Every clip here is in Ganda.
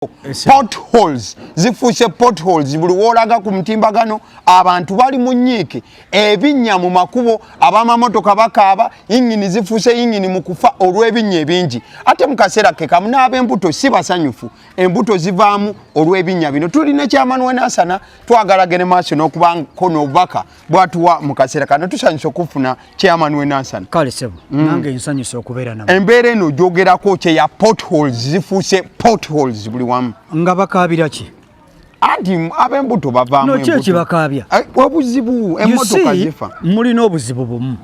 Potholes zifuse potholes buli wolaga ku mtimbagano abantu bali munyiike ebinya mu makubo abamamotoka bakaaba ingini zifuse ingini mukufa olw'ebinya ebingi ate mukasera ke kamuna ab'embuto si basanyufu embuto zivaamu olw'ebinya bino tulina kyamanu wenasana twagalagene maaso n'okubanga kono baka bwatuwa mukasera kano tusanyusa okufuna kyamanu wenasana kale sebo nange nsanyusa okubeera nabo embeera eno gyogerako kye ya potholes zifuse potholes buli wamu nga bakabira ki ati ab'embuto bavaamu embuto no kye bakabya obuzibu emmotoka zifa mulina obuzibu bumu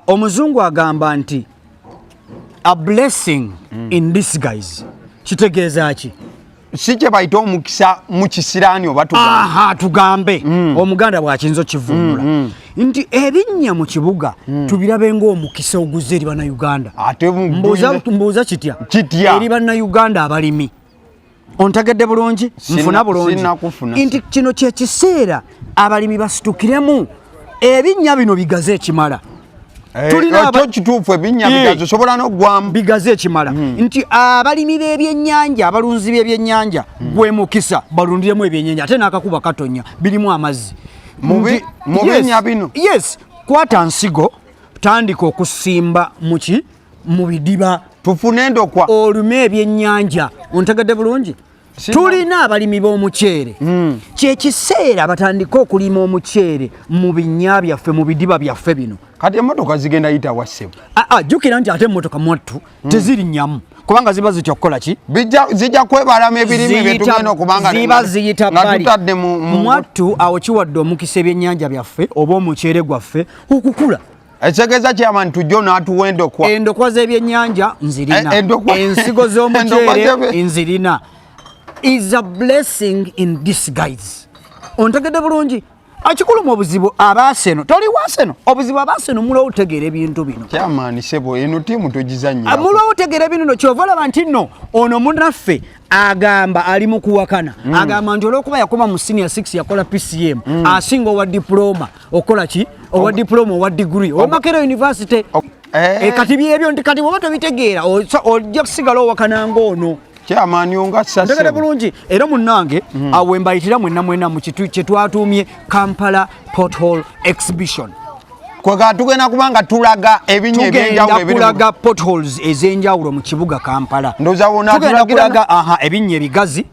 omuzungu agamba nti a blessing in disguise kitegeeza ki si kye bayita omukisa mu kisiraani oba tugambe omuganda bw'akinzo kivumbula nti ebinnya mu kibuga tubirabe ng'omukisa oguzze eri bannayuganda ate mbuuza kitya eri bannayuganda abalimi ontagedde bulungi nfuna bulungi nti kino kye kiseera abalimi basitukiremu ebinnya bino bigaze ekimala tulina kituufu ebinnya bigaze sobola n'oggwamu bigaze ekimala nti abalimi b'ebyennyanja abalunzi b'ebyennyanja gwe mukisa balundiremu ebyennyanja ate n'akakuba katonya birimu amazzi mu binnya bino yes kwata nsigo tandika okusimba mu bidiba tufune endokwa olume ebyennyanja ontegedde bulungi tulina abalimi b'omuceere kyekiseera batandika okulima omuceere mu binnya byaffe mu bidiba byaffe bino kati emmotoka zigenda yita wassebo jjukira nti ate emmotoka mwattu tezirinyamu kubanga ziba zitya okukola ki zijja kwebalamu ebirime byetugenda okubanga ziba ziyita bali mwattu awo kiwadde omukisa ebyennyanja byaffe oba omuceere gwaffe okukula ekitegeeza kyama nti tujja n'atuwa endokwa z'ebyennyanja nzirina ensigo z'omuceere nzirina is a blessing in disguise ontegedde bulungi akikulu mu buzibu abaaseno toli waaseno obuzibu abaaseno mulwawo otegeera ebintu bino kyamaani sebo eno tiimu togizannyira mulwawo otegeera ebintu bino kyova olaba nti nno ono munnaffe agamba ali mu kuwakana agamba nti olw'okuba yakoma mu senior 6 yakola PCM asinga owa diploma okola ki owa diploma owa degree owa Makerere University kati byebyo nti kati bwoba tobitegeera ojja kusigala owakana ng'ono kyamaani onga sase ndagala bulungi era munnange awe mbayitira mwenna mu kitu kye twatuumye Kampala Pothole Exhibition kwega tugenda kubanga tulaga ebinya ebyenjawulo tulaga potholes ez'enjawulo mu kibuga Kampala tugenda kulaga ebinya ebigazi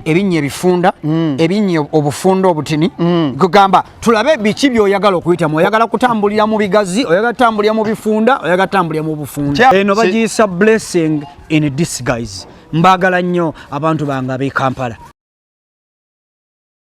ebinya ebifunda ebinya obufunda obutini kugamba tulabe biki by'oyagala okuyitamu oyagala kutambulira mu bigazi oyagala kutambulira mu bifunda oyagala kutambulira mu bufunda eno bagiyisa blessing in disguise mbagala nnyo abantu bange ab'e Kampala.